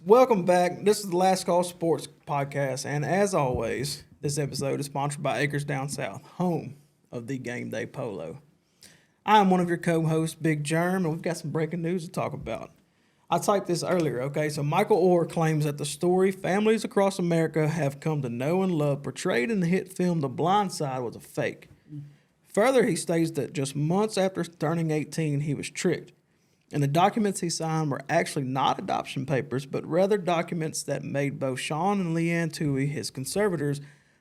Welcome back. This is the Last Call Sports Podcast, and as always, this episode is sponsored by Acres Down South, home of the Game Day Polo. I am one of your co-hosts, Big Germ, and we've got some breaking news to talk about. I typed this earlier, okay? So Michael Oher claims that the story families across America have come to know and love portrayed in the hit film The Blind Side was a fake. Further, he states that just months after turning 18, he was tricked. And the documents he signed were actually not adoption papers, but rather documents that made both Sean and Leanne Toohey his conservators,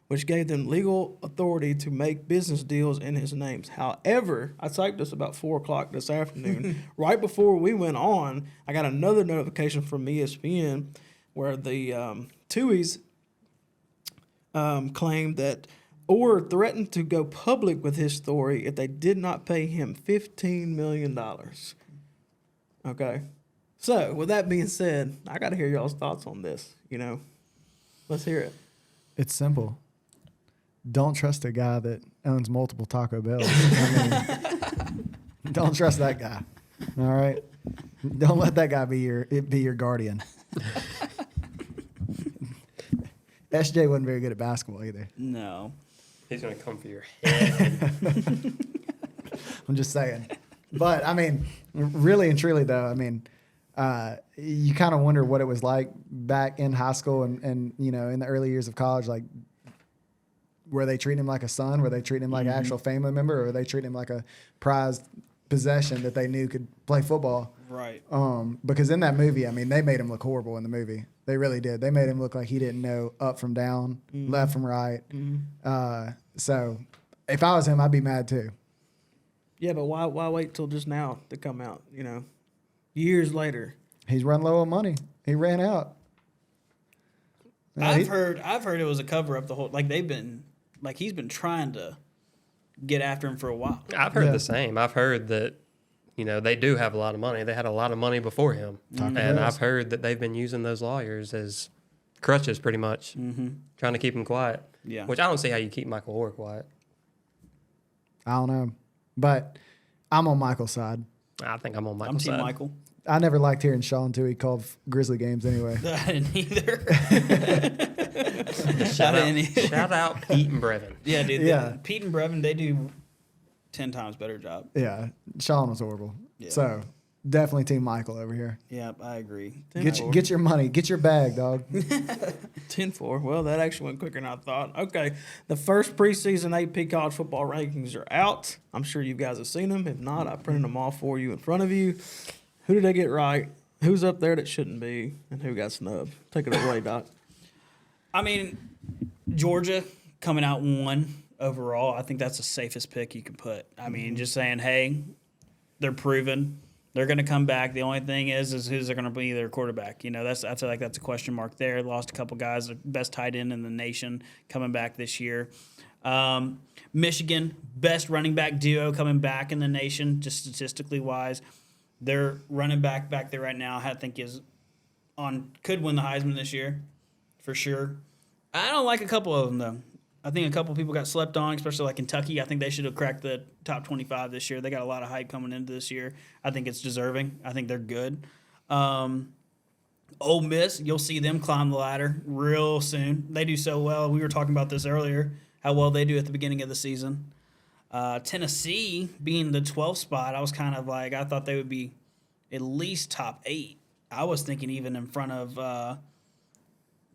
which gave them legal authority to make business deals in his names. However, I typed this about 4 o'clock this afternoon. Right before we went on, I got another notification from ESPN where the Tooheys claimed that Oher threatened to go public with his story if they did not pay him $15 million. Okay. So, with that being said, I got to hear y'all's thoughts on this, Let's hear it. It's simple. Don't trust a guy that owns multiple Taco Bells. Don't trust that guy. All right? Don't let that guy be your guardian. SJ wasn't very good at basketball either. No. He's going to come for your head. I'm just saying. But, really and truly, though, you kind of wonder what it was like back in high school and in the early years of college. Like, were they treating him like a son? Were they treating him like an actual family member? Or were they treating him like a prized possession that they knew could play football? Right. Because in that movie, they made him look horrible in the movie. They really did. They made him look like he didn't know up from down, left from right. So if I was him, I'd be mad too. Yeah, but why wait till just now to come out, years later? He's run low on money. He ran out. I've heard it was a cover up the whole he's been trying to get after him for a while. I've heard the same. I've heard that they do have a lot of money. They had a lot of money before him. And I've heard that they've been using those lawyers as crutches pretty much, trying to keep him quiet. Yeah. Which I don't see how you keep Michael Oher quiet. I don't know. But I'm on Michael's side. I think I'm on I'm Michael's Team side. Michael. I never liked hearing Sean Toohey call Grizzly games anyway. I didn't either. Shout out Pete and Brevin. Yeah, dude. Yeah. Pete and Brevin, they do 10 times better job. Yeah, Sean was horrible. Yeah. So definitely Team Michael over here. Yep, I agree. Get your money. Get your bag, dog. 10-4. Well, that actually went quicker than I thought. Okay, the first preseason AP college football rankings are out. I'm sure you guys have seen them. If not, I printed them all for you in front of you. Who did they get right? Who's up there that shouldn't be? And who got snubbed? Take it away, Doc. Georgia coming out 1 overall. I think that's the safest pick you can put. Just saying, hey, they're proven. They're going to come back. The only thing is who's going to be their quarterback. I feel like that's a question mark there. Lost a couple guys, the best tight end in the nation coming back this year. Michigan, best running back duo coming back in the nation, just statistically wise. Their running back there right now, I think could win the Heisman this year, for sure. I don't like a couple of them though. I think a couple of people got slept on, especially like Kentucky. I think they should have cracked the top 25 this year. They got a lot of hype coming into this year. I think it's deserving. I think they're good. Ole Miss, you'll see them climb the ladder real soon. They do so well. We were talking about this earlier, how well they do at the beginning of the season. Tennessee being the 12th spot, I was kind of like, I thought they would be at least top 8. I was thinking even in front of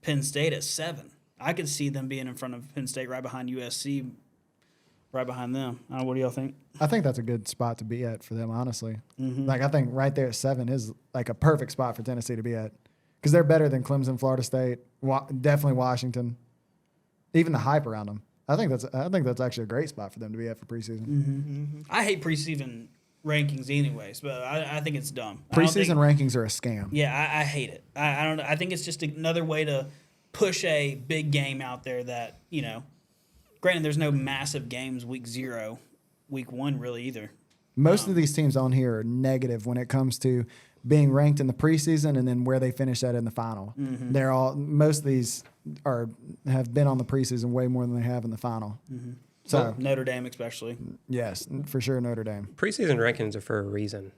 Penn State at 7. I could see them being in front of Penn State right behind USC, right behind them. What do y'all think? I think that's a good spot to be at for them, honestly. I think right there at 7 is like a perfect spot for Tennessee to be at because they're better than Clemson, Florida State, definitely Washington, even the hype around them. I think that's actually a great spot for them to be at for preseason. I hate preseason rankings anyways, but I think it's dumb. Preseason rankings are a scam. Yeah, I hate it. I don't. I think it's just another way to push a big game out there that, granted there's no massive games week 0, week 1 really either. Most of these teams on here are negative when it comes to being ranked in the preseason and then where they finish at in the final. Most of these have been on the preseason way more than they have in the final. So Notre Dame especially. Yes, for sure Notre Dame. Preseason rankings are for a reason.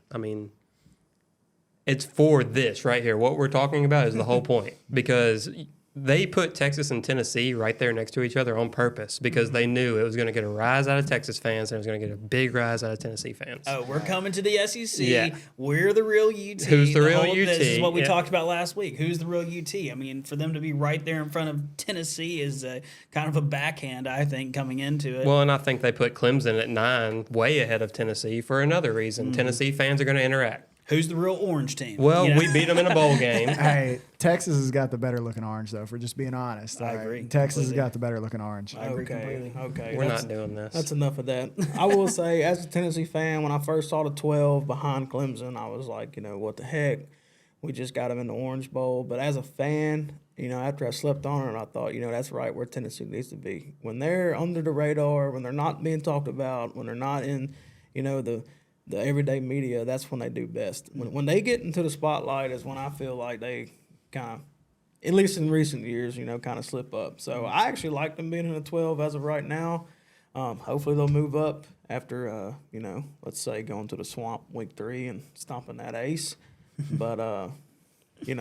it's for this right here. What we're talking about is the whole point, because they put Texas and Tennessee right there next to each other on purpose because they knew it was going to get a rise out of Texas fans and it was going to get a big rise out of Tennessee fans. Oh, we're coming to the SEC. Yeah. We're the real UT. Who's the real UT? This is what we Yeah. talked about last week. Who's the real UT? I mean, for them to be right there in front of Tennessee is kind of a backhand, I think, coming into it. Well, and I think they put Clemson at 9, way ahead of Tennessee for another reason. Tennessee fans are going to interact. Who's the real orange team? Well, You know? we beat them in a bowl game. Hey, Texas has got the better looking orange, though, for just being honest. I All right? agree Texas has completely. got the better looking orange. I agree completely. Okay. We're that's- not doing this. That's enough of that. I will say, as a Tennessee fan, when I first saw the 12 behind Clemson, I was like, what the heck? We just got them in the Orange Bowl. But as a fan, after I slept on it, I thought, that's right where Tennessee needs to be. When they're under the radar, when they're not being talked about, when they're not in, the everyday media, that's when they do best. When they get into the spotlight is when I feel like they kind of, at least in recent years, kind of slip up. So I actually like them being in the 12 as of right now. Hopefully they'll move up after, let's say going to the Swamp week 3 and stomping that ace. But, We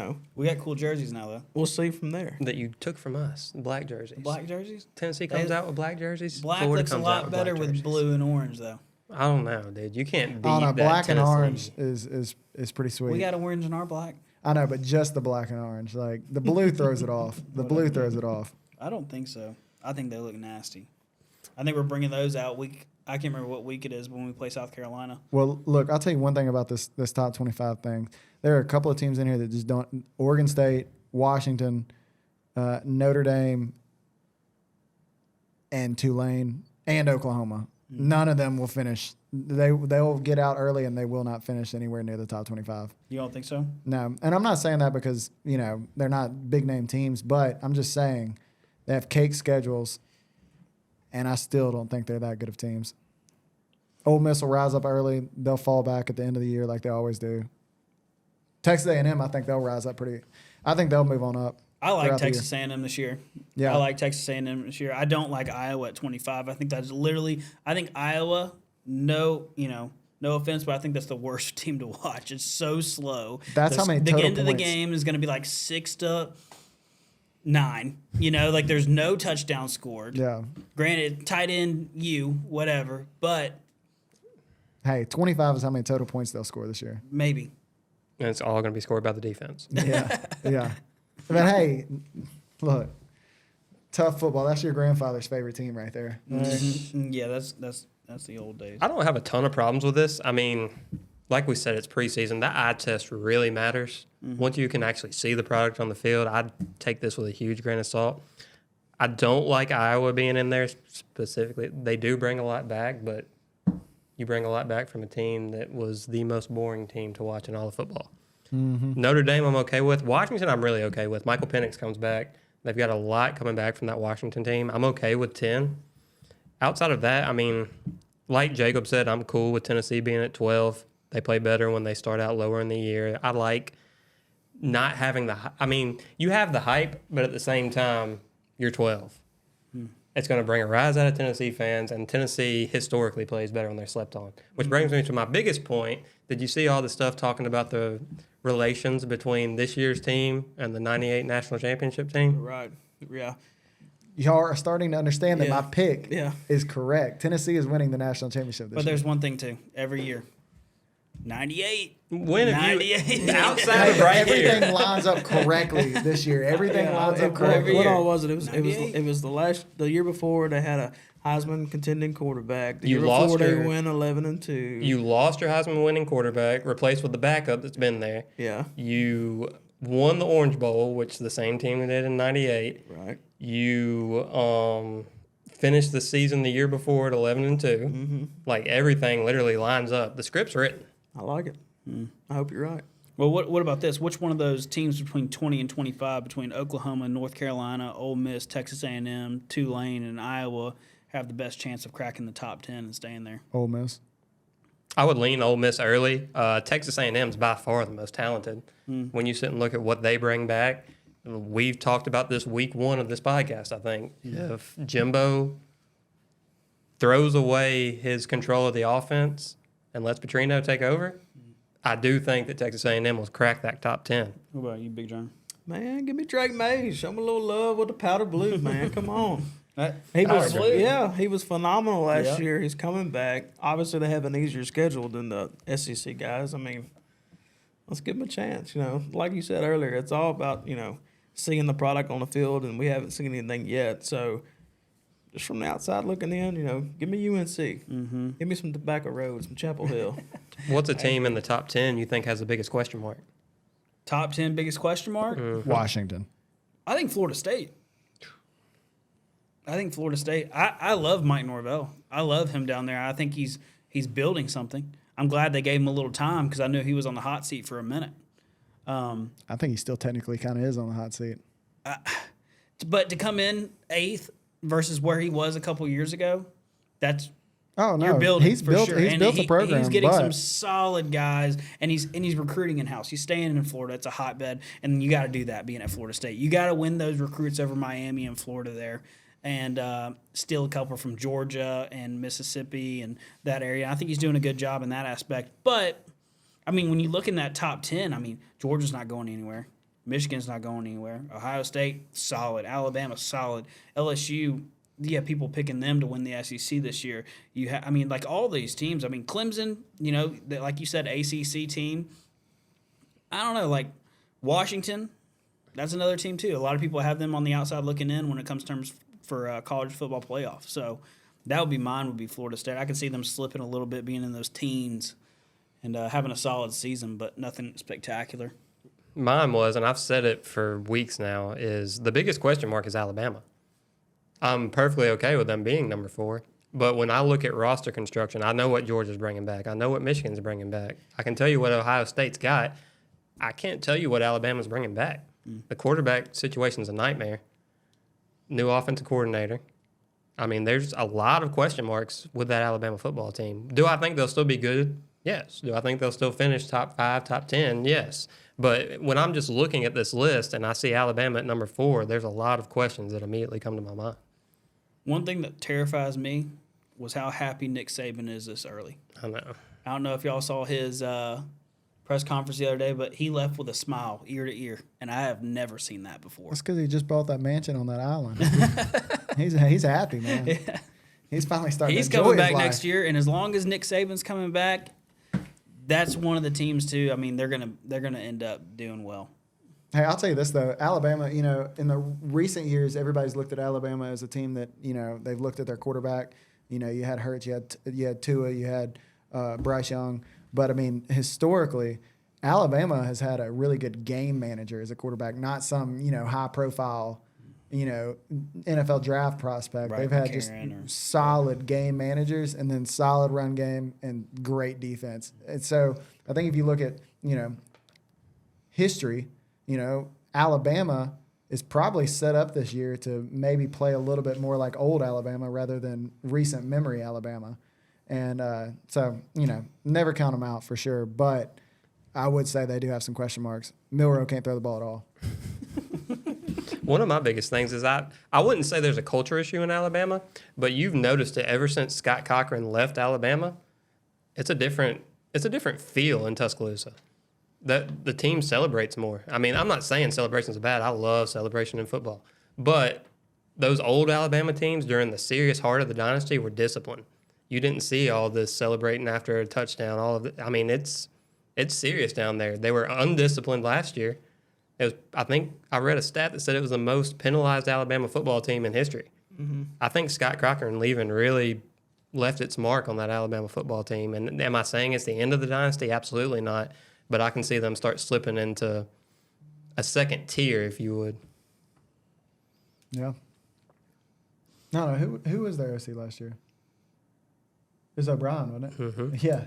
got cool jerseys now, though. we'll see from there. That you took from us, black jerseys. Black jerseys? Tennessee comes They- out with black jerseys. Black Florida looks a comes out lot better black with jerseys. blue and orange, though. I don't know, dude. You can't beat Oh, no, that black and Tennessee. orange is pretty sweet. We got orange in our black. I know, but just the black and orange. Like, the blue throws it off. The blue throws it off. I don't think so. I think they look nasty. I think we're bringing those out I can't remember what week it is when we play South Carolina. Well, look, I'll tell you one thing about this top 25 thing. There are a couple of teams in here that just don't. Oregon State, Washington, Notre Dame, and Tulane, and Oklahoma. None of them will finish. They'll get out early, and they will not finish anywhere near the top 25. You don't think so? No, and I'm not saying that because they're not big name teams, but I'm just saying they have cake schedules, and I still don't think they're that good of teams. Ole Miss will rise up early. They'll fall back at the end of the year like they always do. Texas A&M, I think they'll rise up pretty. I think they'll move on up. I like throughout the year. Texas A&M this year. Yeah. I like Texas A&M this year. I don't like Iowa at 25. I think that's literally. I think Iowa. No offense, but I think that's the worst team to watch. It's so slow. That's how many The total end of the points. game is going to be like 6-9. Like there's no touchdown scored. Yeah. Granted, tight end, whatever, but Hey, 25 is how many total points they'll score this year. maybe. And it's all going to be scored by the defense. Yeah. Yeah. But hey, look, tough football. That's your grandfather's favorite team right there. Yeah, that's the old days. I don't have a ton of problems with this. I mean, like we said, it's preseason. That eye test really matters. Once you can actually see the product on the field, I'd take this with a huge grain of salt. I don't like Iowa being in there specifically. They do bring a lot back, but you bring a lot back from a team that was the most boring team to watch in all of football. Notre Dame, I'm okay with. Washington, I'm really okay with. Michael Penix comes back. They've got a lot coming back from that Washington team. I'm okay with 10. Outside of that, I mean, like Jacob said, I'm cool with Tennessee being at 12. They play better when they start out lower in the year. I like not having you have the hype, but at the same time, you're 12. It's going to bring a rise out of Tennessee fans, and Tennessee historically plays better when they're slept on. Which brings me to my biggest point. Did you see all the stuff talking about the relations between this year's team and the 98 national championship team? Right. Yeah. Y'all are starting to understand that Yeah. my pick Yeah. is correct. Tennessee is winning the national championship this But year. there's one thing too. Every year, 98. When have 98. you outside of right Everything here? lines up correctly this year. Everything lines up correctly. What all was it? It was 98. the year before they had a Heisman contending quarterback. The You year lost before they your- went 11-2. You lost your Heisman winning quarterback, replaced with the backup that's been there. Yeah. You won the Orange Bowl, which the same team that did in 98. Right. You finished the season the year before at 11-2. Like everything literally lines up. The script's written. I like it. I hope you're right. Well, what about this? Which one of those teams between 20 and 25, between Oklahoma, North Carolina, Ole Miss, Texas A&M, Tulane, and Iowa, have the best chance of cracking the top 10 and staying there? Ole Miss. I would lean Ole Miss early. Texas A&M is by far the most talented. When you sit and look at what they bring back, we've talked about this week 1 of this podcast, I think. If Jimbo throws away his control of the offense and lets Petrino take over, I do think that Texas A&M will crack that top 10. What about you, Big John? Man, give me Drake Mays. Show me a little love with the powder blue, man. Come on. That, He powder was, blue. yeah, he was phenomenal last Yeah. year. He's coming back. Obviously, they have an easier schedule than the SEC guys. I mean, let's give them a chance. You know, like you said earlier, it's all about, you know, seeing the product on the field, and we haven't seen anything yet. So, just from the outside looking in, you know, give me UNC. Mm-hmm. Give me some Tobacco Road, some Chapel Hill. What's a team in the top 10 you think has the biggest question mark? Top 10 biggest question mark? Washington. I think Florida State. I love Mike Norvell. I love him down there. I think he's building something. I'm glad they gave him a little time because I knew he was on the hot seat for a minute. I think he still technically kind of is on the hot seat. But to come in 8th versus where he was a couple years ago, that's Oh no, you're building he's for built. sure. He's And built a program. He's getting but some solid guys, and he's recruiting in house. He's staying in Florida. It's a hotbed, and you got to do that being at Florida State. You got to win those recruits over Miami and Florida there, and steal a couple from Georgia and Mississippi and that area. I think he's doing a good job in that aspect. But I mean, when you look in that top 10, I mean, Georgia's not going anywhere. Michigan's not going anywhere. Ohio State, solid. Alabama, solid. LSU, you have people picking them to win the SEC this year. I mean, like all these teams. I mean, Clemson, you know, like you said, ACC team. I don't know, like Washington, that's another team too. A lot of people have them on the outside looking in when it comes to terms for college football playoffs. So that would be mine. Would be Florida State. I could see them slipping a little bit, being in those teens, and having a solid season, but nothing spectacular. Mine was, and I've said it for weeks now, is the biggest question mark is Alabama. I'm perfectly okay with them being number 4. But when I look at roster construction, I know what Georgia's bringing back. I know what Michigan's bringing back. I can tell you what Ohio State's got. I can't tell you what Alabama's bringing back. The quarterback situation's a nightmare. New offensive coordinator. I mean, there's a lot of question marks with that Alabama football team. Do I think they'll still be good? Yes. Do I think they'll still finish top 5, top 10? Yes. But when I'm just looking at this list and I see Alabama at number 4, there's a lot of questions that immediately come to my mind. One thing that terrifies me was how happy Nick Saban is this early. I know. I don't know if y'all saw his press conference the other day, but he left with a smile ear to ear, and I have never seen that before. that's because he just bought that mansion on that island. he's happy, man. Yeah. He's finally starting. He's to enjoy coming his back life. next year, and as long as Nick Saban's coming back, that's one of the teams too. I mean, they're gonna end up doing well. Hey, I'll tell you this though, Alabama. You know, in the recent years, everybody's looked at Alabama as a team that, you know, they've looked at their quarterback. You know, you had Hurts, you had Tua, you had Bryce Young. But I mean, historically, Alabama has had a really good game manager as a quarterback, not some, you know, high profile, you know, NFL draft prospect. Right, They've had McCarron just solid game managers and then solid run game and great defense. And so I think if you look at, you know, history, you know, Alabama is probably set up this year to maybe play a little bit more like old Alabama rather than recent memory Alabama. And so, you know, never count them out for sure. But I would say they do have some question marks. Milroe can't throw the ball at all. One of my biggest things is I wouldn't say there's a culture issue in Alabama, but you've noticed it ever since Scott Cochran left Alabama. It's a different feel in Tuscaloosa. That the team celebrates more. I mean, I'm not saying celebrations are bad. I love celebration in football, but those old Alabama teams during the serious heart of the dynasty were disciplined. You didn't see all this celebrating after a touchdown. All of it. I mean, it's serious down there. They were undisciplined last year. I think I read a stat that said it was the most penalized Alabama football team in history. Mm-hmm. I think Scott Cochran leaving really left its mark on that Alabama football team. And am I saying it's the end of the dynasty? Absolutely not. But I can see them start slipping into a second tier, if you would. Yeah. No, who was their OC last year? It was O'Brien, wasn't it? Mm-hmm. Yeah.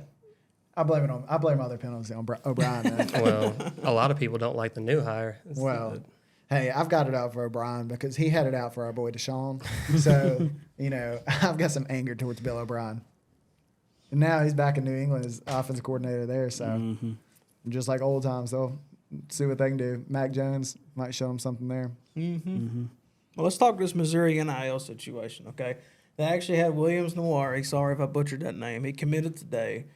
I blame other penalties on O'Brien. Man. Well, a lot of people don't like the new hire. Well, hey, I've got it out for O'Brien because he had it out for our boy Deshaun. So, you know, I've got some anger towards Bill O'Brien. And now he's back in New England as offensive coordinator there. So, just like old times, they'll see what they can do. Mac Jones might show them something there. Well, let's talk this Missouri NIL situation, okay? They actually had Williams Noir. Sorry if I butchered that name. He committed today.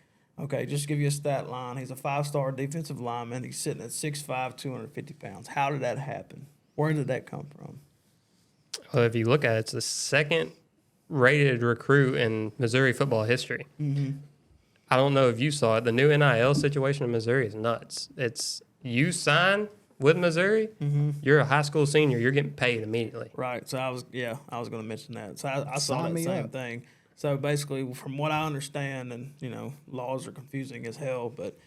Okay, just to give you a stat line. He's a 5-star defensive lineman. He's sitting at 6'5", 250 pounds. How did that happen? Where did that come from? Well, if you look at it, it's the second rated recruit in Missouri football history. Mm-hmm. I don't know if you saw it. The new NIL situation in Missouri is nuts. It's you sign with Missouri, you're a high school senior, you're getting paid immediately. Right. So I was going to mention that. So I saw Sign that me same up. thing. So basically, from what I understand, and laws are confusing as hell, but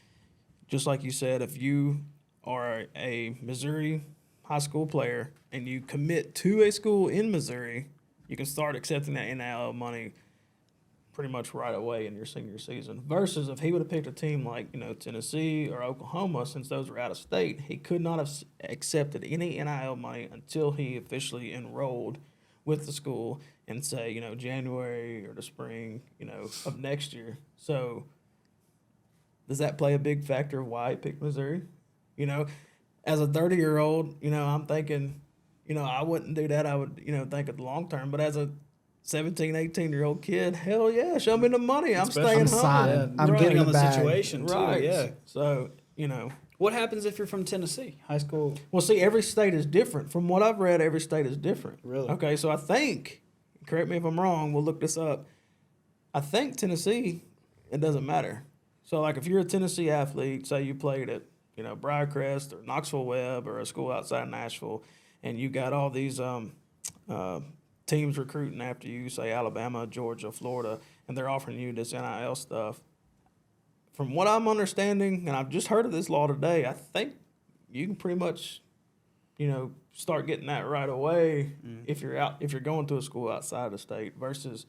just like you said, if you are a Missouri high school player and you commit to a school in Missouri, you can start accepting that NIL money pretty much right away in your senior season. Versus if he would have picked a team like Tennessee or Oklahoma, since those were out of state, he could not have accepted any NIL money until he officially enrolled with the school in say January or the spring of next year. So does that play a big factor of why he picked Missouri? As a 30-year-old, I'm thinking, I wouldn't do that. I would think of the long term. But as a 17, 18-year-old kid, hell yeah, show me the money. I'm Especially- staying I'm home. signing. I'm Depending getting on the the bag. situation, too. Right. Yeah. So, What happens if you're from Tennessee? High school? well, see, every state is different. From what I've read, every state is different. Really? Okay, so I think, correct me if I'm wrong, we'll look this up. I think Tennessee, it doesn't matter. So, like, if you're a Tennessee athlete, say you played at, Briarcrest or Knoxville Webb or a school outside Nashville, and you got all these teams recruiting after you, say Alabama, Georgia, Florida, and they're offering you this NIL stuff. From what I'm understanding, and I've just heard of this law today, I think you can pretty much, start getting that right away if you're going to a school outside the state versus,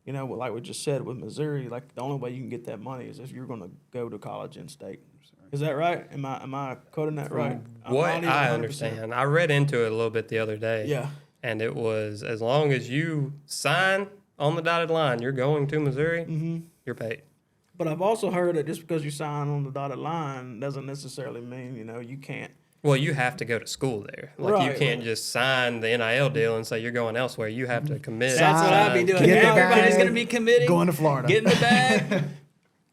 like we just said with Missouri, like the only way you can get that money is if you're going to go to college in state. Is that right? Am I quoting that right? I'm What not even I 100%. understand, I read into it a little bit the other day. Yeah. And it was as long as you sign on the dotted line, you're going to Missouri, you're paid. But I've also heard that just because you sign on the dotted line doesn't necessarily mean, you can't. Well, you have to go to school there. Like you Right. can't just sign the NIL deal and say you're going elsewhere. You have to commit. That's what I'd be doing. Get the Everybody's bag, going to be committing. going to Florida. Getting the bag.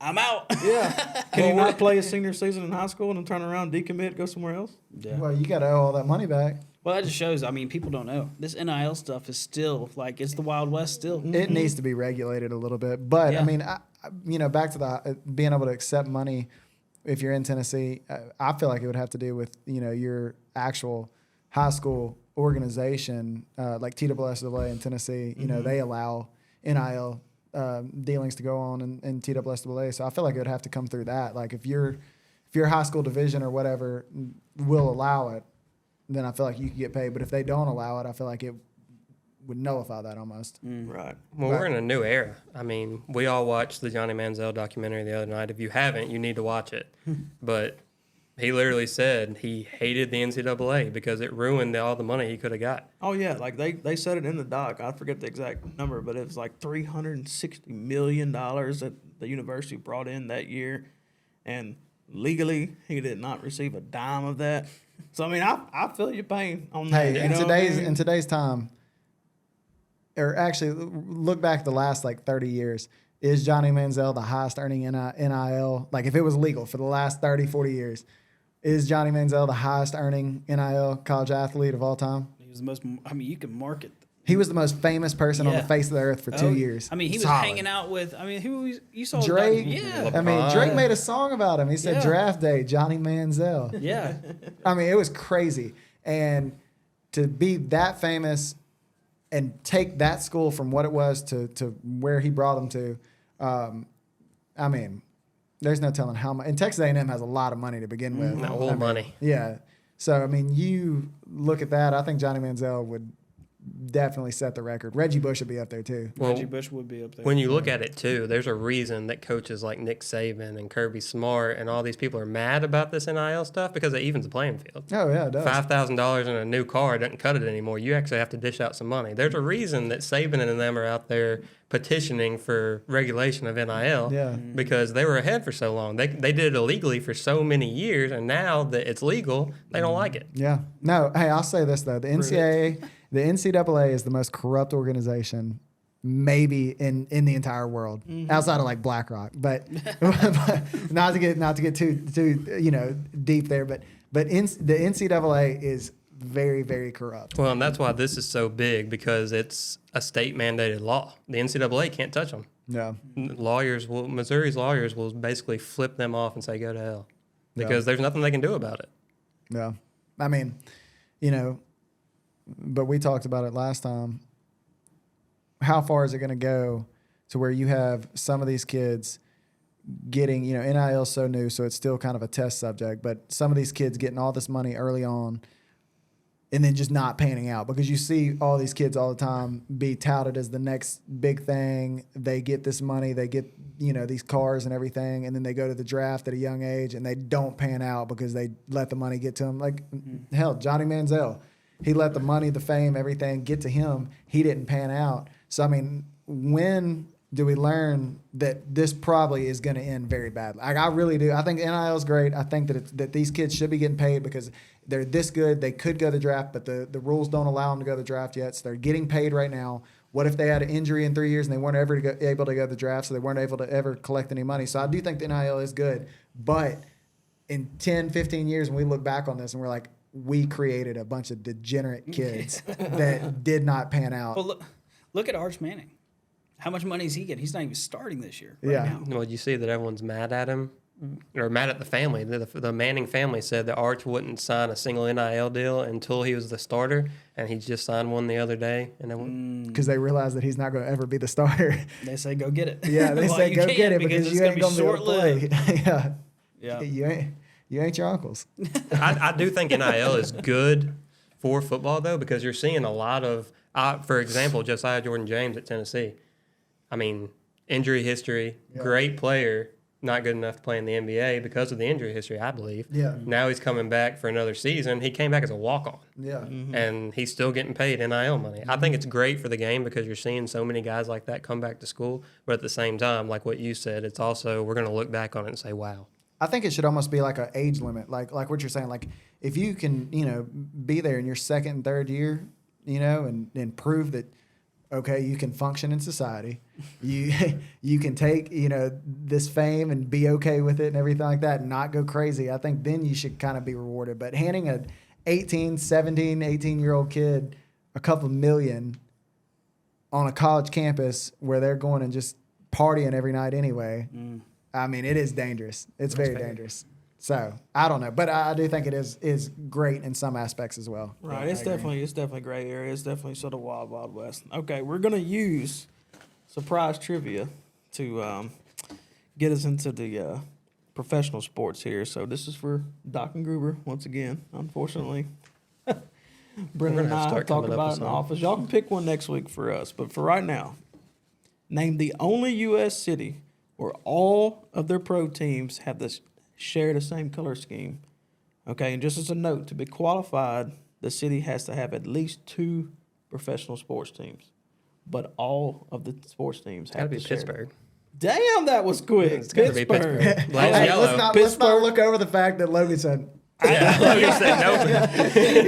I'm out. Yeah. Can you not play a senior season in high school and then turn around, decommit, go somewhere else? Yeah. Well, you got to owe all that money back. Well, that just shows, people don't know. This NIL stuff is still, it's the Wild West still. It needs to be regulated a little bit. But, Yeah. I mean, back to the being able to accept money if you're in Tennessee, I feel like it would have to do with, your actual high school organization, like TSSAA in Tennessee. They allow NIL dealings to go on in TSSAA. So I feel like it would have to come through that. Like if your high school division or whatever will allow it, then I feel like you could get paid. But if they don't allow it, I feel like it would nullify that almost. Right. Well, we're in a new era. I mean, we all watched the Johnny Manziel documentary the other night. If you haven't, you need to watch it. But he literally said he hated the NCAA because it ruined all the money he could have got. Oh, yeah. Like they said it in the doc. I forget the exact number, but it was like $360 million that the university brought in that year. And legally, he did not receive a dime of that. So, I mean, I feel your pain on that. Hey, you know what I mean? in today's time, or actually look back the last 30 years, is Johnny Manziel the highest earning NIL? Like if it was legal for the last 30, 40 years, is Johnny Manziel the highest earning NIL college athlete of all time? He was the most, you can market. He was the most famous person on the Yeah. face of the earth for 2 years. He was Solid. hanging out with, you saw Drake. Yeah. I mean, Drake made a song about him. He said, Yeah. "Draft day, Johnny Manziel." Yeah. I mean, it was crazy. And to be that famous and take that school from what it was to where he brought them to, I mean, there's no telling how much. And Texas A&M has a lot of money to begin with. That whole money. Yeah. So, I mean, you look at that. I think Johnny Manziel would definitely set the record. Reggie Bush would be up there, too. Well, Reggie Bush would be up there. when you look at it too, there's a reason that coaches like Nick Saban and Kirby Smart and all these people are mad about this NIL stuff because it evens the playing field. Oh, yeah, it does. $5,000 in a new car doesn't cut it anymore. You actually have to dish out some money. There's a reason that Saban and them are out there petitioning for regulation of NIL Yeah. because they were ahead for so long. They did it illegally for so many years, and now that it's legal, they don't like it. Yeah. No, hey, I'll say this, though. The NCAA is the most corrupt organization maybe in the entire world outside of like BlackRock, but not to get too deep there, but the NCAA is very, very corrupt. Well, and that's why this is so big, because it's a state mandated law. The NCAA can't touch them. Yeah. Missouri's lawyers will basically flip them off and say, go to hell, because there's nothing they can do about it. Yeah. I mean, but we talked about it last time. How far is it going to go to where you have some of these kids getting, NIL is so new, so it's still kind of a test subject, but some of these kids getting all this money early on and then just not panning out, because you see all these kids all the time be touted as the next big thing. They get this money, they get, these cars and everything, and then they go to the draft at a young age and they don't pan out because they let the money get to them. Like, hell, Johnny Manziel, he let the money, the fame, everything get to him. He didn't pan out. So, I mean, when do we learn that this probably is going to end very badly? Like, I really do. I think NIL is great. I think that these kids should be getting paid because they're this good. They could go to the draft, but the rules don't allow them to go to the draft yet. So they're getting paid right now. What if they had an injury in 3 years and they weren't ever able to go to the draft, so they weren't able to ever collect any money? So I do think the NIL is good. But in 10, 15 years, when we look back on this and we're like, we created a bunch of degenerate kids that did not pan out. Well, look at Arch Manning. How much money is he getting? He's not even starting this year now. Well, you see that everyone's mad at him, or mad at the family. The Manning family said that Arch wouldn't sign a single NIL deal until he was the starter, and he just signed one the other day. And because they realized that he's not going to ever be the starter. They say go get it. Yeah, they say go get it because you ain't going to be able to play. Yeah. You ain't your uncles. I do think NIL is good for football, though, because you're seeing a lot of, for example, Josiah Jordan-James at Tennessee. I mean, injury history, great player, not good enough to play in the NBA because of the injury history, I believe. Yeah. Now he's coming back for another season. He came back as a walk-on. Yeah. Mm-hmm. And he's still getting paid NIL money. I think it's great for the game because you're seeing so many guys like that come back to school. But at the same time, like what you said, it's also, we're going to look back on it and say, wow. I think it should almost be like an age limit, like what you're saying. Like if you can, be there in your second and third year, and prove that, okay, you can function in society, you can take, this fame and be okay with it and everything like that and not go crazy. I think then you should kind of be rewarded. But handing a 18-year-old kid a couple million on a college campus where they're going and just partying every night anyway, I mean, it is dangerous. It's very dangerous. So I don't know, but I do think it is great in some aspects as well. Right, it's definitely a gray area. It's definitely sort of wild, wild west. Okay, we're gonna use surprise trivia to get us into the professional sports here. So this is for Doc and Gruber once again. Unfortunately, Brendan and I have talked about it in the office. Y'all can pick one next week for us, but for right now, name the only U.S. city where all of their pro teams have this. Share the same color scheme. Okay, and just as a note, to be qualified, the city has to have at least 2 professional sports teams. But all of the sports teams have to share. Pittsburgh. Damn, that was quick. It's gotta be Pittsburgh. Black and yellow. Let's not look over the fact that Logan said. Logan said no.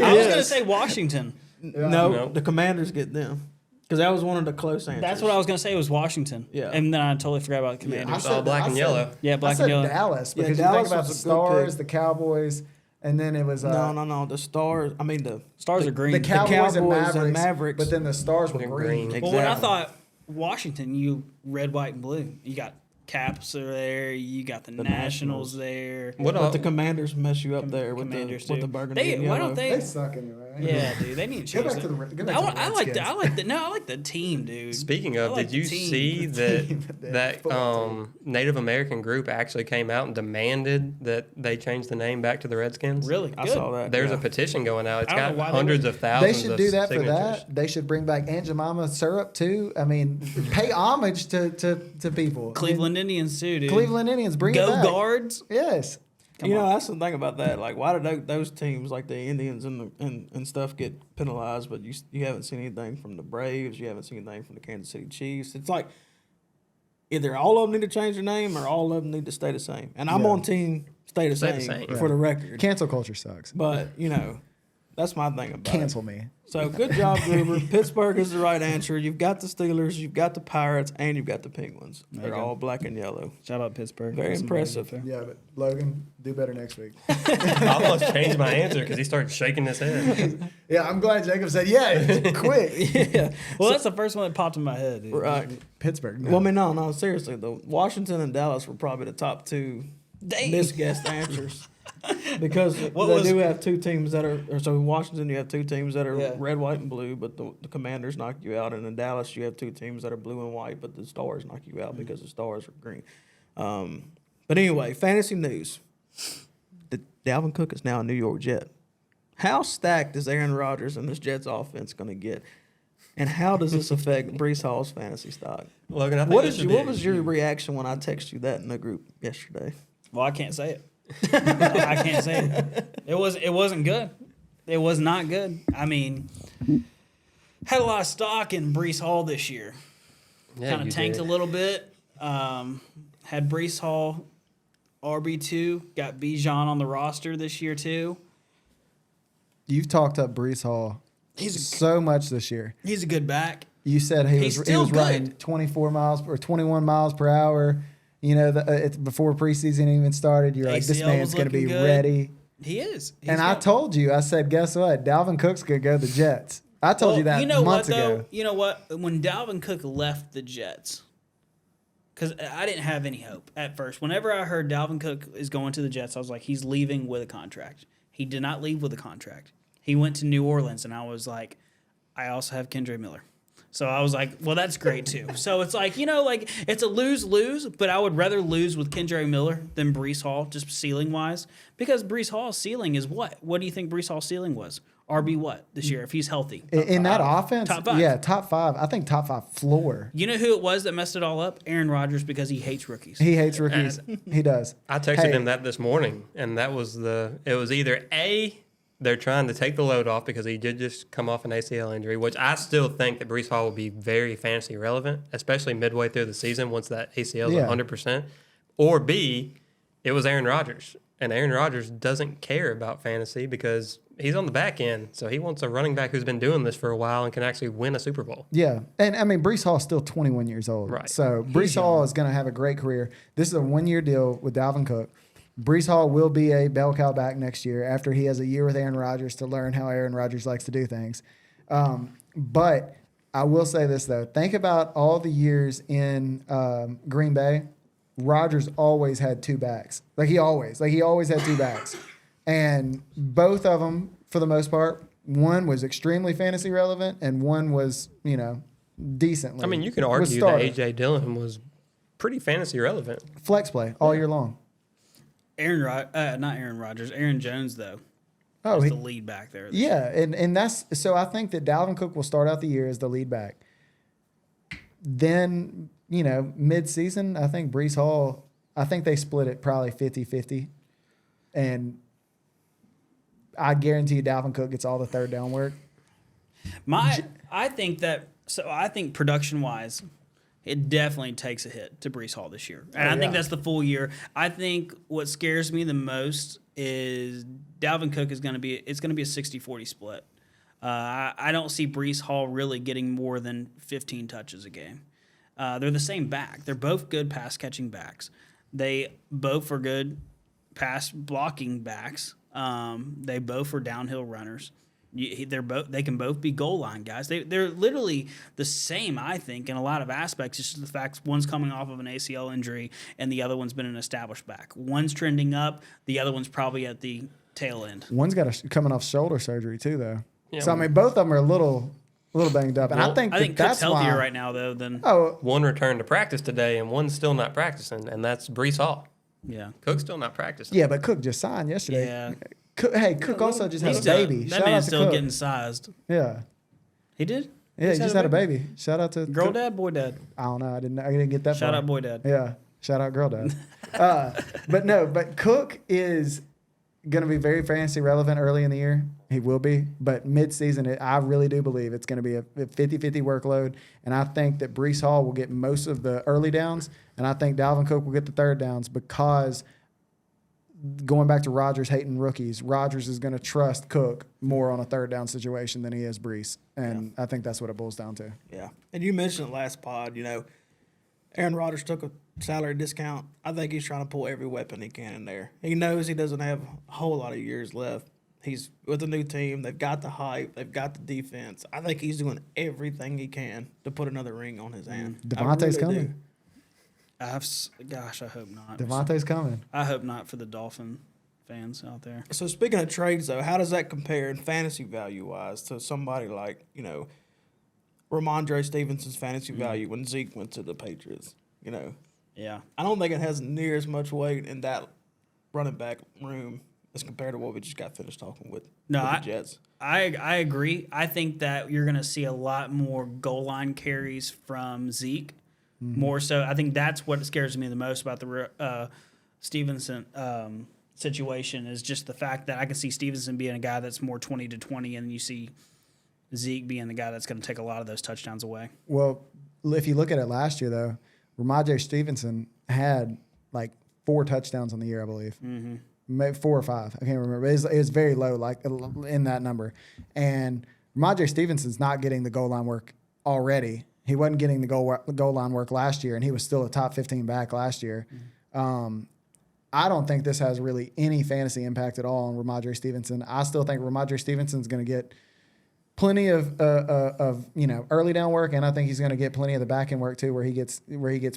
I was going to say Washington. No, the Commanders get them. Because that was one of the close answers. That's what I was going to say was Washington. Yeah. And then I totally forgot about the Commanders. I saw black and yellow. Yeah, black I and yellow. said Dallas because Dallas you think about was the a good Stars, pick. the Cowboys, and then it was No. The Stars. I mean the Stars are green. the Cowboys and and Mavericks, Mavericks. but then the Stars were They're green. green. Well, when I Exactly. thought Washington, you red, white, and blue. You got Caps are there. You got the Nationals there. But the Commanders mess you up there with Commanders the too. burgundy and Why yellow. don't They suck anyway. Yeah, dude, they need to Go change back to that. the I like Redskins. I like the team, dude. Speaking of, I like did you the team. see The that football team. Native American group actually came out and demanded that they change the name back to the Redskins? Really? I Good. saw that. There's yeah. a petition going out. It's I don't got know why they hundreds would- of thousands They should of do that signatures. for that. They should bring back Aunt Jemima syrup too. I mean, pay homage to people. Cleveland Indians too, dude. Cleveland Indians, bring it Go back. Guards. Yes. Come You know, on. that's the thing about that. Like, why did those teams, like the Indians and stuff, get penalized? But you haven't seen anything from the Braves. You haven't seen anything from the Kansas City Chiefs. It's like either all of them need to change their name or all of them need to stay the same. And I'm Yeah. on team stay the Stay the same same. for the record. Cancel culture sucks. But That's my thing about Cancel it. me. So good job, Gruber. Pittsburgh is the right answer. You've got the Steelers, you've got the Pirates, and you've got the Penguins. There you They're go. all black and yellow. Shout out Pittsburgh. Very That's somebody impressive. up there. Yeah, but Logan, do better next week. I almost changed my answer because he started shaking his head. Yeah, I'm glad Jacob said, yeah, quick. Yeah. Well, that's the first one that popped in my head. Dude. Right. Pittsburgh. No. Well, I mean, no, seriously, though. Washington and Dallas were probably the top two Dang. misguessed answers. Because What they was- do have two teams that are, or so in Washington you have two teams that are Yeah. red, white, and blue, but the Commanders knock you out, and in Dallas you have two teams that are blue and white, but the Stars knock you out because the Stars are green. But anyway, fantasy news: Dalvin Cook is now a New York Jet. How stacked is Aaron Rodgers and this Jets offense going to get, and how does this affect Brees Hall's fantasy stock? Logan, I think What this did would you? be What was your reaction when I texted you that in the group yesterday? Well, I can't say it. I can't say it. It wasn't good. It was not good. I mean, had a lot of stock in Brees Hall this year. Yeah, Kind you of tanked did. a little bit. Had Brees Hall RB2. Got Bijan on the roster this year too. You've talked up Brees Hall so much this year. He's a good back. You said he He's was still running good. 24 miles or 21 miles per hour. You know, it's before preseason even started. You're like, this ACL man's was going to be looking good. ready. He is. He's And I got- told you, I said, guess what? Dalvin Cook's going to go to the Jets. I told Well, you that you know months what, though? ago. You know what? When Dalvin Cook left the Jets, because I didn't have any hope at first. Whenever I heard Dalvin Cook is going to the Jets, I was like, he's leaving with a contract. He did not leave with a contract. He went to New Orleans, and I was like, I also have Kendra Miller. So I was like, well, that's great too. So it's like, you know, like it's a lose-lose, but I would rather lose with Kendra Miller than Brees Hall, just ceiling-wise. Because Brees Hall's ceiling is what? What do you think Brees Hall's ceiling was? RB what this year if he's healthy? In that offense, Top five. yeah, top five. I think top five floor. You know who it was that messed it all up? Aaron Rodgers, because he hates rookies. He hates rookies. He does. I texted Hey. him that this morning, and that was it was either A, they're trying to take the load off because he did just come off an ACL injury, which I still think that Brees Hall will be very fantasy relevant, especially midway through the season once that ACL is Yeah. 100%. Or B, it was Aaron Rodgers. And Aaron Rodgers doesn't care about fantasy because he's on the back end. So he wants a running back who's been doing this for a while and can actually win a Super Bowl. Yeah. And I mean, Brees Hall is still 21 years old. Right. So Brees Hall is going to have a great career. This is a 1-year deal with Dalvin Cook. Brees Hall will be a bell cow back next year after he has a year with Aaron Rodgers to learn how Aaron Rodgers likes to do things. But I will say this, though. Think about all the years in Green Bay. Rodgers always had two backs. He always had two backs. And both of them, for the most part, one was extremely fantasy relevant and one was, decently. I mean, you could was argue that starter. A.J. Dillon was pretty fantasy relevant. Flex play all year long. not Aaron Rodgers. Aaron Jones, though, Oh, is he, the lead back there. yeah, and that's so. I think that Dalvin Cook will start out the year as the lead back. Then, mid-season, I think Brees Hall, I think they split it probably 50-50. And I guarantee you Dalvin Cook gets all the third down work. I think production-wise, it definitely takes a hit to Brees Hall this year. And I think yeah. that's the full year. I think what scares me the most is Dalvin Cook is going to be a 60-40 split. I don't see Brees Hall really getting more than 15 touches a game. They're the same back. They're both good pass-catching backs. They both are good pass-blocking backs. They both are downhill runners. They can both be goal line guys. They're literally the same, I think, in a lot of aspects. It's just the fact one's coming off of an ACL injury and the other one's been an established back. One's trending up, the other one's probably at the tail end. One's got coming off shoulder surgery too, though. Yeah. So I mean, both of them are a little banged up, and I think Cook's that's healthier why. right now though than One returned to practice today, and one's still not practicing, and that's Brees Hall. yeah. Cook's still not practicing. Yeah, but Cook just signed yesterday. Yeah. Cook also just had He's a still- baby. That Shout out man's to still Cook. getting sized. Yeah. He did? Yeah, he just had a baby. Shout out to Girl Cook. dad, boy dad. I don't know. I didn't get that Shout far. out boy dad. Yeah. Shout out girl dad. But Cook is going to be very fantasy relevant early in the year. He will be. But mid-season, I really do believe it's going to be a 50-50 workload. And I think that Brees Hall will get most of the early downs. And I think Dalvin Cook will get the third downs because going back to Rodgers hating rookies, Rodgers is going to trust Cook more on a third down situation than he is Brees. And I think that's what it boils down to. Yeah. And you mentioned it last pod, Aaron Rodgers took a salary discount. I think he's trying to pull every weapon he can in there. He knows he doesn't have a whole lot of years left. He's with a new team. They've got the hype. They've got the defense. I think he's doing everything he can to put another ring on his hand. Devontae's coming. Gosh, I hope not. Devontae's coming. I hope not for the Dolphin fans out there. So speaking of trades, though, how does that compare in fantasy value-wise to somebody like, Ramondre Stevenson's fantasy value when Zeke went to the Patriots? Yeah. I don't think it has near as much weight in that running back room as compared to what we just got finished talking with the Jets. I agree. I think that you're going to see a lot more goal line carries from Zeke. More so. I think that's what scares me the most about the Stevenson situation is just the fact that I can see Stevenson being a guy that's more 20 to 20, and you see Zeke being the guy that's going to take a lot of those touchdowns away. Well, if you look at it last year, though, Ramondre Stevenson had like 4 touchdowns on the year, I believe. Maybe 4 or 5. I can't remember. It was very low, like in that number. And Ramondre Stevenson's not getting the goal line work already. He wasn't getting the goal line work last year, and he was still a top 15 back last year. I don't think this has really any fantasy impact at all on Ramondre Stevenson. I still think Ramondre Stevenson's going to get plenty of early down work, and I think he's going to get plenty of the back end work too, where he gets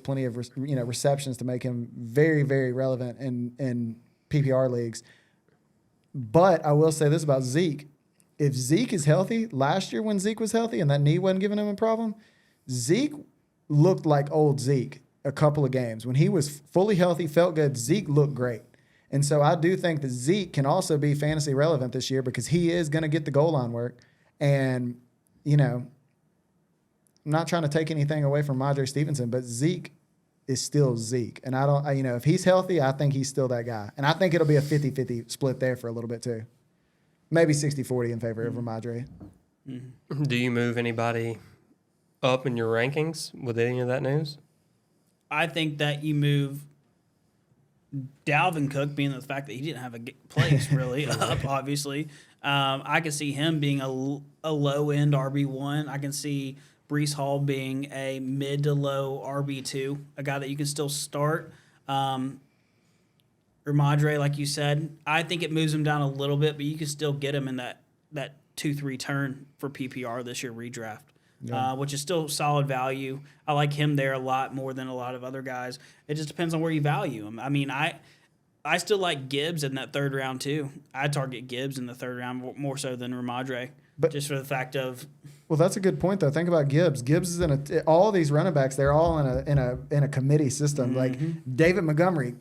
plenty of receptions to make him very, very relevant in PPR leagues. But I will say this about Zeke: if Zeke is healthy, last year when Zeke was healthy and that knee wasn't giving him a problem, Zeke looked like old Zeke a couple of games. When he was fully healthy, felt good, Zeke looked great. And so I do think that Zeke can also be fantasy relevant this year because he is going to get the goal line work. And, I'm not trying to take anything away from Ramondre Stevenson, but Zeke is still Zeke. And if he's healthy, I think he's still that guy. And I think it'll be a 50-50 split there for a little bit too. Maybe 60-40 in favor of Ramondre. Do you move anybody up in your rankings with any of that news? I think that you move Dalvin Cook, being the fact that he didn't have a place really up, obviously. I can see him being a low-end RB1. I can see Breece Hall being a mid to low RB2, a guy that you can still start. Ramondre, like you said, I think it moves him down a little bit, but you can still get him in that 2-3 turn for PPR this year redraft, which is still solid value. I like him there a lot more than a lot of other guys. It just depends on where you value him. I mean, I still like Gibbs in that third round too. I target Gibbs in the third round more so than Ramondre, but just for the fact of. Well, that's a good point though. Think about Gibbs. Gibbs is all these running backs. They're all in a committee system. Like David Montgomery,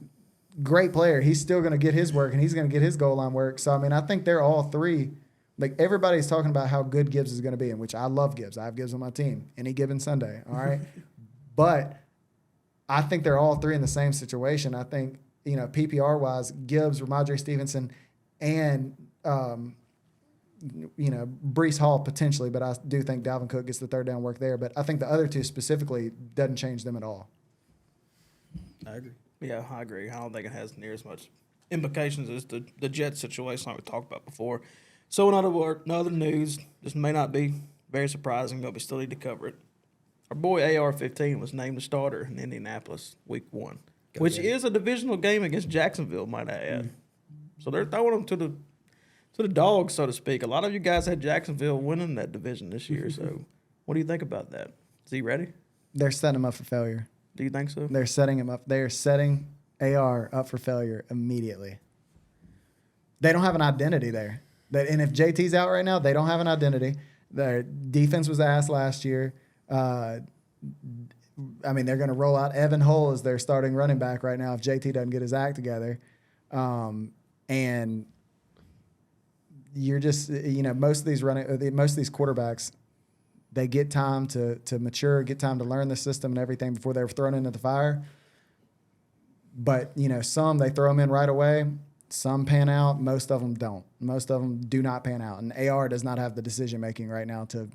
great player. He's still going to get his work and he's going to get his goal line work. So I mean, I think they're all three. Like everybody's talking about how good Gibbs is going to be, in which I love Gibbs. I have Gibbs on my team any given Sunday. All right, but I think they're all three in the same situation. I think. PPR wise, Gibbs, Ramondre Stevenson, and Breece Hall potentially, but I do think Dalvin Cook gets the third down work there. But I think the other two specifically doesn't change them at all. I agree. Yeah, I agree. I don't think it has near as much implications as the Jets situation like we talked about before. So in other news, this may not be very surprising, but we still need to cover it. Our boy AR-15 was named the starter in Indianapolis Week 1. Which is a divisional game against Jacksonville, might I add. So they're throwing them to the dogs, so to speak. A lot of you guys had Jacksonville winning that division this year. So what do you think about that? Is he ready? They're setting him up for failure. Do you think so? They're setting him up. They're setting AR up for failure immediately. They don't have an identity there. And if JT's out right now, they don't have an identity. Their defense was ass last year. They're going to roll out Evan Hull as their starting running back right now if JT doesn't get his act together. And you're just, most of these quarterbacks, they get time to mature, get time to learn the system and everything before they're thrown into the fire. But, some they throw them in right away. Some pan out. Most of them don't. Most of them do not pan out. And AR does not have the decision-making right now to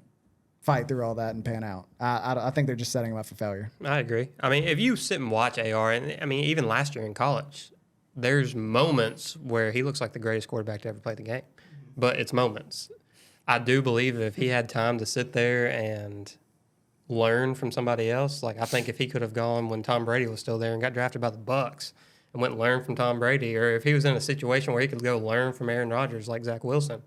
fight through all that and pan out. I think they're just setting him up for failure. I agree. I mean, if you sit and watch AR, and I mean, even last year in college, there's moments where he looks like the greatest quarterback to ever play the game, but it's moments. I do believe if he had time to sit there and learn from somebody else, like I think if he could have gone when Tom Brady was still there and got drafted by the Bucks and went and learned from Tom Brady, or if he was in a situation where he could go learn from Aaron Rodgers like Zach Wilson,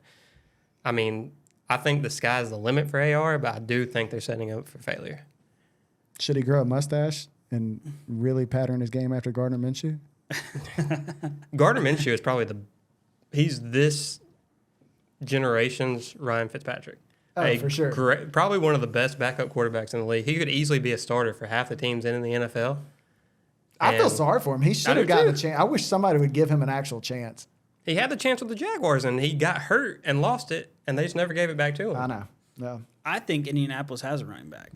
I mean, I think the sky's the limit for AR, but I do think they're setting up for failure. Should he grow a mustache and really pattern his game after Gardner Minshew? Gardner Minshew is probably he's this generation's Ryan Fitzpatrick. Oh, for sure. Probably one of the best backup quarterbacks in the league. He could easily be a starter for half the teams in the NFL. I feel sorry for him. He should have gotten a chance. I wish somebody would give him an actual chance. He had the chance with the Jaguars, and he got hurt and lost it, and they just never gave it back to him. I know. No. I think Indianapolis has a running back.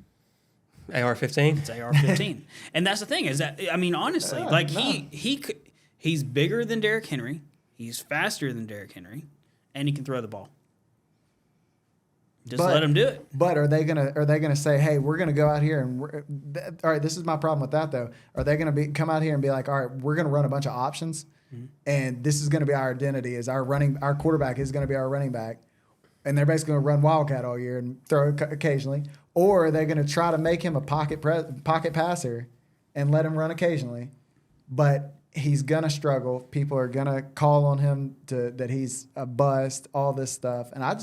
AR-15? It's AR-15. And that's the thing is that, I mean, honestly, he's bigger than Derrick Henry. He's faster than Derrick Henry, and he can throw the ball. Just let him do it. But are they gonna say, hey, we're gonna go out here and all right? This is my problem with that though. Are they gonna come out here and be like, all right, we're gonna run a bunch of options, and this is gonna be our identity? Is our quarterback is gonna be our running back, and they're basically gonna run wildcat all year and throw occasionally, or are they gonna try to make him a pocket passer and let him run occasionally, but he's gonna struggle. People are gonna call on him that he's a bust, all this stuff, and I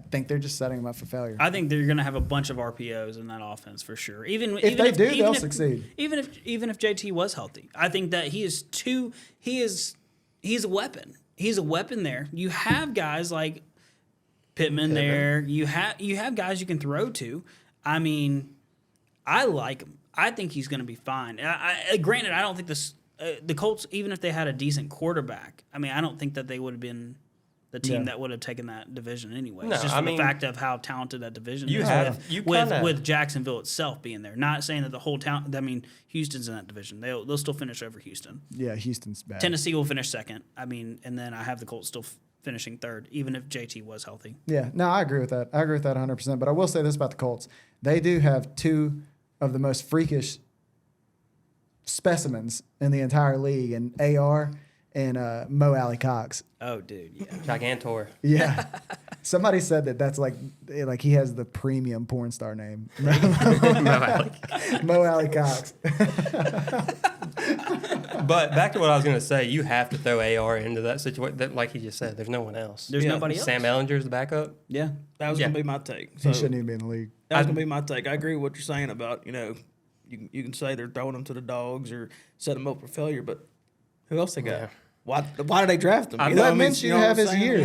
think they're just setting him up for failure. I think they're gonna have a bunch of RPOs in that offense for sure. Even if they'll succeed. Even if JT was healthy, I think that he's a weapon. He's a weapon there. You have guys like Pittman there. You have guys you can throw to. I mean, I like him. I think he's gonna be fine. Granted, I don't think the Colts, even if they had a decent quarterback, I mean, I don't think that they would have been the team that would have taken that division anyway. No, it's just the fact of how talented that division is. With Jacksonville itself being there. Not saying that the whole town. I mean, Houston's in that division. They'll still finish over Houston. Yeah, Houston's bad. Tennessee will finish second. I mean, and then I have the Colts still finishing third, even if JT was healthy. Yeah, no, I agree with that. 100%. But I will say this about the Colts: they do have two of the most freakish specimens in the entire league, and AR and Mo Alley Cox. Oh, dude, yeah. Gigantor. Yeah. Somebody said that's like he has the premium porn star name. Mo Alley Cox. But back to what I was going to say, you have to throw AR into that situation. Like he just said, there's no one else. There's nobody else. Sam Ellinger's the backup. Yeah. That was going to be my take. So he shouldn't even be in the league. That was going to be my take. I agree with what you're saying about, you can say they're throwing them to the dogs or set them up for failure, but who else they got? Yeah. Why did they draft him? Let Minshew have his year.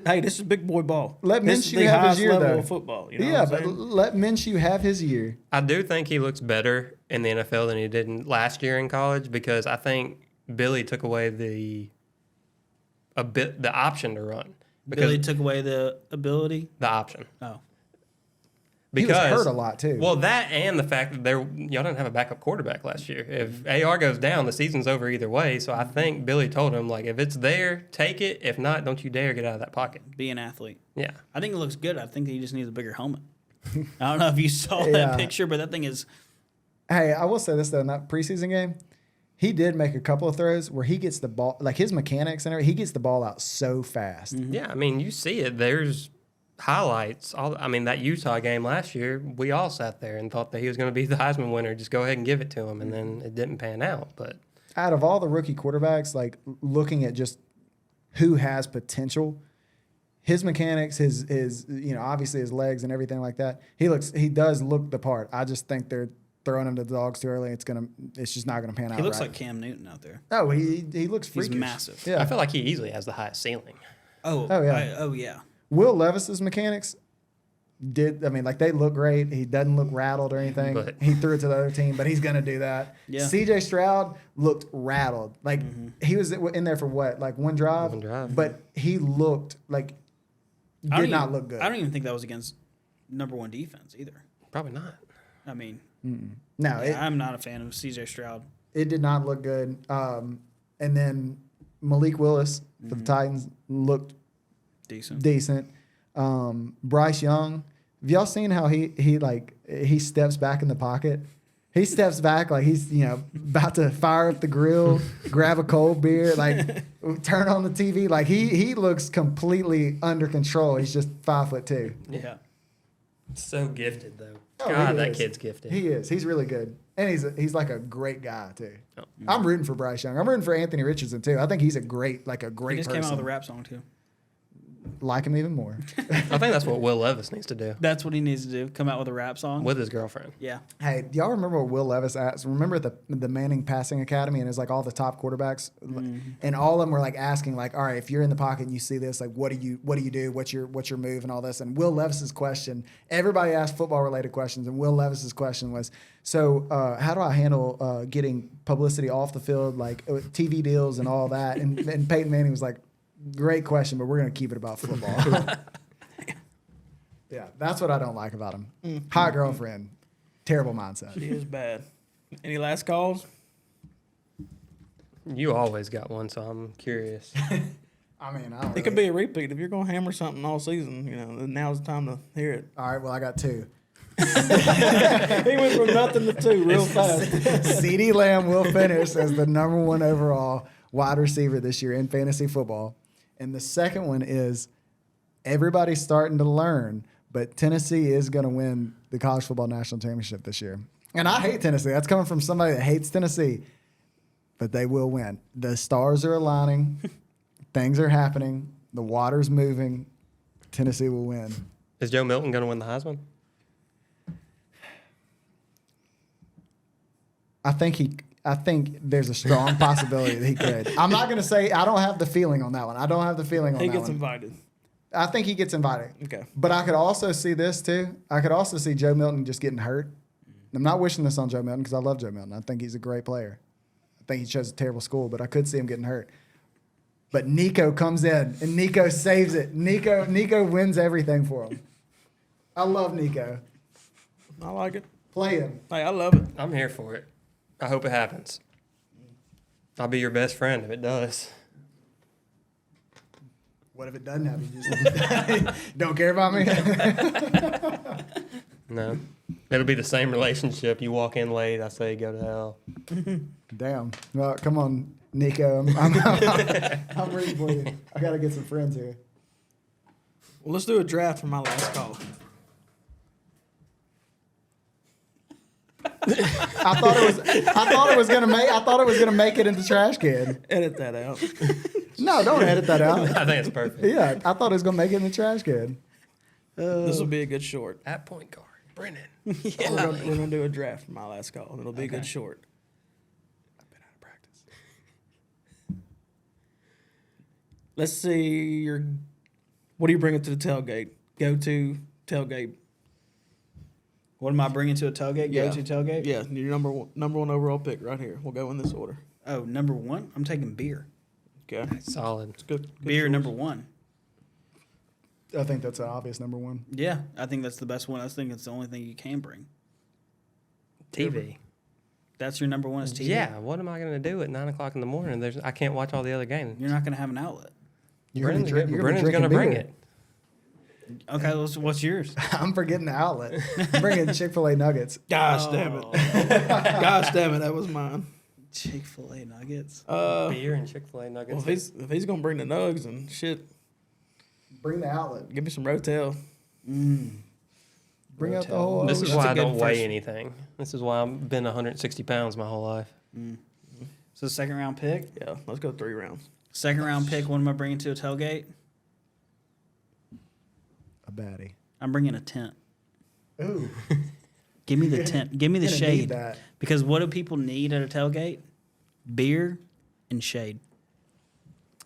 Hey, this is big boy ball. Let this Minshew have his year, level though. Of football. But let Minshew have his year. I do think he looks better in the NFL than he did last year in college because I think Billy took away the option to run. Billy took away the ability? The option. Oh. Because he was hurt a lot, too. Well, that and the fact that y'all didn't have a backup quarterback last year. If AR goes down, the season's over either way. So I think Billy told him, if it's there, take it. If not, don't you dare get out of that pocket. Be an athlete. Yeah. I think it looks good. I think he just needs a bigger helmet. I don't know if you saw that picture, but that thing is... Hey, I will say this, though. In that preseason game, he did make a couple of throws where he gets the ball... his mechanics and everything, he gets the ball out so fast. Mm-hmm. Yeah, I mean, you see it. There's... highlights. That Utah game last year, we all sat there and thought that he was going to be the Heisman winner. Just go ahead and give it to him, and then it didn't pan out. But out of all the rookie quarterbacks, looking at just who has potential, his mechanics, his obviously his legs and everything like that, he does look the part. I just think they're throwing him to the dogs too early. It's just not gonna pan out. He looks like Cam Newton out there. Oh, he looks freakish. He's massive. Yeah, I feel like he easily has the highest ceiling. Oh yeah. Will Levis's mechanics they look great. He doesn't look rattled or anything. But he threw it to the other team, but he's going to do that. Yeah. CJ Stroud looked rattled. He was in there for what? One drive? One drive. But he looked did not look good. I don't even think that was against number one defense either. Probably not. I mean, no, I'm not a fan of CJ Stroud. It did not look good. And then Malik Willis for the Titans looked decent. Bryce Young, have y'all seen how he steps back in the pocket He steps back like he's, about to fire up the grill, grab a cold beer, like turn on the TV. Like he looks completely under control. He's just 5'2". Yeah. So gifted though. Oh, God, he that is. kid's gifted. He is. He's really good. And he's like a great guy too. Oh. I'm rooting for Bryce Young. I'm rooting for Anthony Richardson too. I think he's a great He just person. came out with a rap song too. Like him even more. I think that's what Will Levis needs to do That's what he needs to do. Come out with a rap song. with his girlfriend. Yeah. Hey, do y'all remember what Will Levis asked? Remember the Manning Passing Academy, and it's like all the top quarterbacks, and all of them were like asking, like, all right, if you're in the pocket and you see this, like, what do you do? What's your move and all this? And Will Levis's question, everybody asked football related questions, and Will Levis's question was, so how do I handle getting publicity off the field, like TV deals and all that? And Peyton Manning was like, great question, but we're gonna keep it about football. Yeah, that's what I don't like about him. Hot girlfriend, terrible mindset. She is bad. Any last calls? You always got one, so I'm curious. I mean, I don't It could be a repeat. If you're going to hammer something all season, then now's the time to hear it. All right, well, I got two. He went from nothing to two real fast. CeeDee Lamb will finish as the number 1 overall wide receiver this year in fantasy football. And the second one is everybody's starting to learn, but Tennessee is going to win the college football national championship this year. And I hate Tennessee. That's coming from somebody that hates Tennessee, but they will win. The stars are aligning. Things are happening. The water's moving. Tennessee will win. Is Joe Milton going to win the Heisman? I think there's a strong possibility that he could. I'm not going to say I don't have the feeling on that one. I don't have the feeling on He that gets one. invited. I think he gets invited. Okay. But I could also see this too. I could also see Joe Milton just getting hurt. I'm not wishing this on Joe Milton because I love Joe Milton. I think he's a great player. I think he chose a terrible school, but I could see him getting hurt. But Nico comes in and Nico saves it. Nico wins everything for him. I love Nico. I like it. Play him. Hey, I love it. I'm here for it. I hope it happens. I'll be your best friend if it does. What if it doesn't happen? You just don't care about me? No. It'll be the same relationship. You walk in late, I say go to hell. Damn. Well, come on, Nico. I'm rooting for you. I got to get some friends here. Well, let's do a draft for my last call. I thought it was gonna make it in the trash can. Edit that out. No, don't edit that out. I think it's perfect. Yeah, I thought it was gonna make it in the trash can. This will be a good short. At point guard, Brennan. We're gonna do a draft for my last call. It'll be a good short. I've been out of practice. Let's see what are you bringing to the tailgate? Go to tailgate. What am I bringing to a tailgate? Yeah. Go to tailgate? Yeah, your number one overall pick right here. We'll go in this order. Oh, number 1? I'm taking beer. Okay, Solid. it's good. Beer choice. number 1. I think that's an obvious number 1. Yeah, I think that's the best one. I think it's the only thing you can bring. TV. That's your number 1 is TV? Yeah, what am I going to do at 9 o'clock in the morning? I can't watch all the other games. You're not going to have an outlet. Brennan's going to bring it. Okay, what's yours? I'm forgetting the outlet. I'm bringing Chick-fil-A nuggets. Gosh damn it! Gosh damn it! That was mine. Chick-fil-A nuggets. Beer and Chick-fil-A nuggets. Well, if he's gonna bring the nugs and shit, Bring the outlet. give me some Rotel. Bring out the whole. This is that's why a I good don't weigh first- anything. This is why I've been 160 pounds my whole life. So second round pick. Yeah, let's go 3 rounds. Second round pick. What am I bringing to a tailgate? A baddie. I'm bringing a tent. Ooh. Give me the tent. Give me the Gonna need shade. that. Because what do people need at a tailgate? Beer and shade.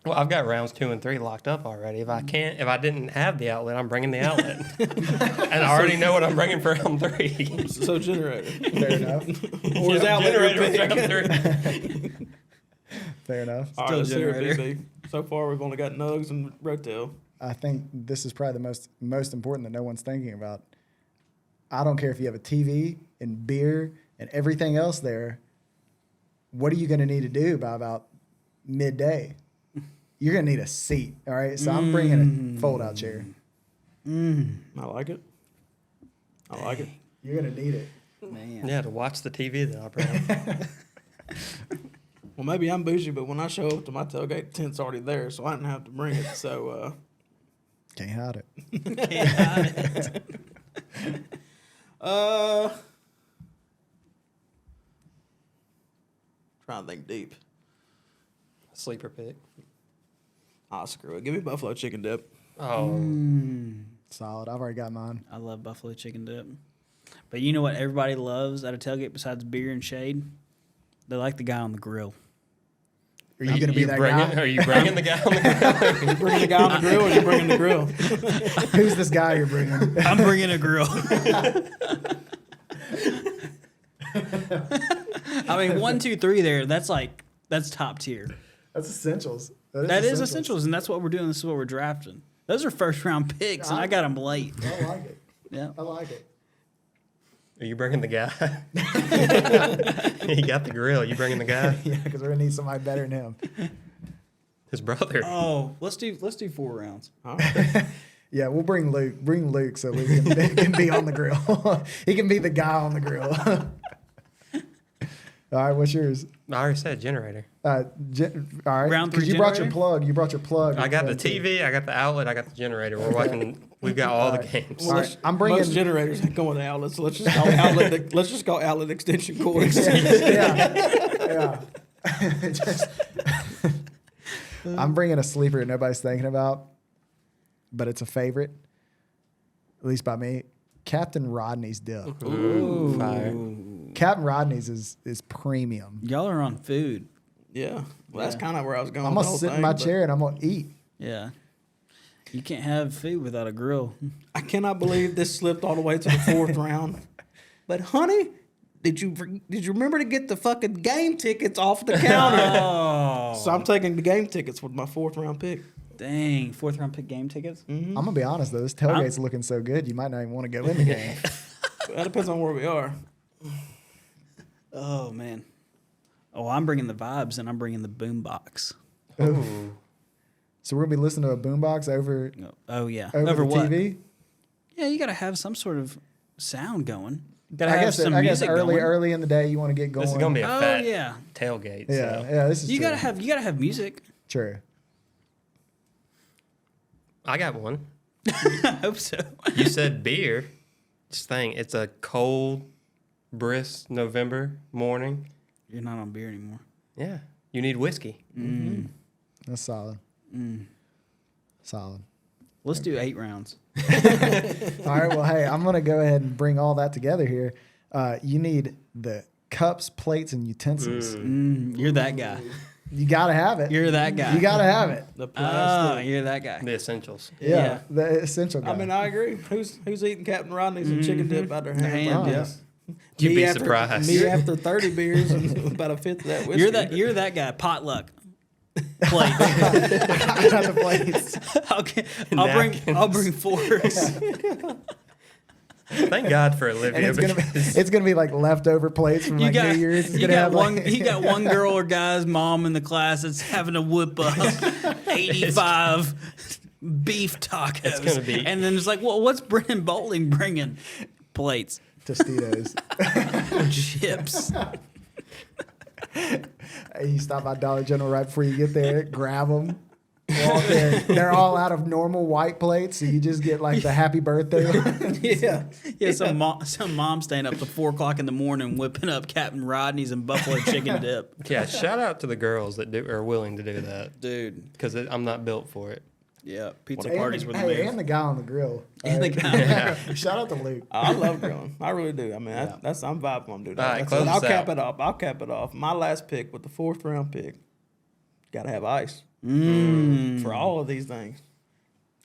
Well, I've got rounds 2 and 3 locked up already. If I didn't have the outlet, I'm bringing the outlet. And I already know what I'm bringing for round 3. So generator. Fair enough. Or is outlet your Generator pick? round 3. Fair enough. All right, Still let's hear it, generator. BB. So far, we've only got nugs and Rotel. I think this is probably the most important that no one's thinking about. I don't care if you have a TV and beer and everything else there. What are you going to need to do by about midday? You're going to need a seat. All right. So I'm bringing a fold out chair. I like it. I like it. You're going to need it. Man. Yeah, to watch the TV that I brought. Well, maybe I'm bougie, but when I show up to my tailgate, the tent's already there, so I didn't have to bring it. So, Can't hide it. trying to think deep. Sleeper pick. Ah, screw it. Give me buffalo chicken dip. Oh, Solid. I've already got mine. I love buffalo chicken dip. But you know what everybody loves at a tailgate besides beer and shade? They like the guy on the grill. Are you going to be that guy? Are you bringing the guy on the grill? You bringing the guy on the grill or you bringing the grill? Who's this guy you're bringing? I'm bringing a grill. I mean, 1, 2, 3 there, that's top tier. That's essentials. That is essentials, and that's what we're doing. This is what we're drafting. Those are first round picks, and I got them late. I like it. Yeah. I like it. Are you bringing the guy? He got the grill. You bringing the guy? Yeah, because we're going to need somebody better than him. His brother. Oh, let's do 4 rounds. All right. Yeah, we'll bring Luke. Bring Luke so Luke can be on the grill. He can be the guy on the grill. All right, what's yours? I already said generator. All right, Round 3 because you brought your generator? plug. You brought your plug. I got the TV, I got the outlet, I got the generator. We're watching. We've got all the games. All right, I'm bringing. Most generators that come with outlets. So let's just call outlet. Let's just call outlet extension cords. Yeah. Just- I'm bringing a sleeper that nobody's thinking about, but it's a favorite, at least by me. Captain Rodney's dip. Ooh, fire. Captain Rodney's is premium. Y'all are on food. Yeah. Well, that's kind of where I was going. I'm with gonna the sit whole in my thing, chair and I'm gonna eat. Yeah. You can't have food without a grill. I cannot believe this slipped all the way to the 4th round. But honey, did you remember to get the fucking game tickets off the counter? Oh. So I'm taking the game tickets with my 4th round pick. Dang. 4th round pick game tickets? I'm gonna be honest though, this tailgate's looking so good, you might not even want to go in the game. That depends on where we are. Oh, man. Oh, I'm bringing the vibes, and I'm bringing the boombox. Ooh. So we're gonna be listening to a boombox over Oh, yeah. over the what? TV. Yeah, you got to have some sort of sound going. Got to I have guess some I guess music early going. early in the day you want to get going. This is gonna be a Oh, fat yeah. tailgate. yeah, So. yeah. This is You true. gotta have music. True. I got one. I hope so. You said beer. Just think, it's a cold, brisk November morning. You're not on beer anymore. Yeah, you need whiskey. That's solid. Solid. Let's do 8 rounds. All right. Well, hey, I'm gonna go ahead and bring all that together here. You need the cups, plates, and utensils. You're that guy. You gotta have it. You're that guy. You gotta have it. The Oh, plastic. you're that guy. The essentials. Yeah, the essential guy. I mean, I agree. Who's eating Captain Rodney's and chicken dip out their hand? Hand, like yeah. this? You'd Me be after- surprised. Me after 30 beers and about a fifth of that whiskey. You're that guy. Potluck. Plate. I got the plates. Okay. Napkins. I'll bring forks. Thank God for And Olivia. it's gonna be like leftover plates from like New Year's. It's you gonna got have one. like, You got one girl or guy's mom in the class that's having to whip up 85 beef tacos. It's gonna be- and then it's like, well, what's Brennan Bowling bringing? Plates, Tostitos. chips. You stop by Dollar General right before you get there, grab them. Walk there. They're all out of normal white plates, so you just get like the happy birthday. Yeah. Some mom staying up to 4 o'clock in the morning whipping up Captain Rodney's and buffalo chicken dip. Yeah, shout out to the girls that are willing to do that Dude. because I'm not built for it. Yeah. Pizza And parties the- were the hey, move. and the guy on the grill. And the guy. Shout out to Luke. I love grilling. I really do. I mean, I'm vibing on doing All that. right, That's close it. I'll us cap out. it off. I'll cap it off. My last pick with the 4th round pick. Got to have ice for all of these things.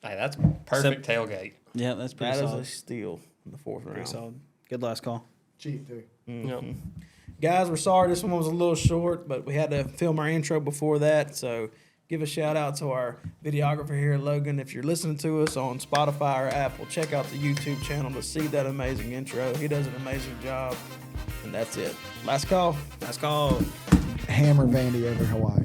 Hey, that's perfect tailgate. Yeah, that's pretty That is solid. a steal in the 4th Pretty round. solid. Good last call. Cheap too. Yep. Guys, we're sorry this one was a little short, but we had to film our intro before that. So give a shout out to our videographer here, Logan. If you're listening to us on Spotify or Apple, check out the YouTube channel to see that amazing intro. He does an amazing job. And that's it. Last call. Last call. Hammer Vandy over Hawaii.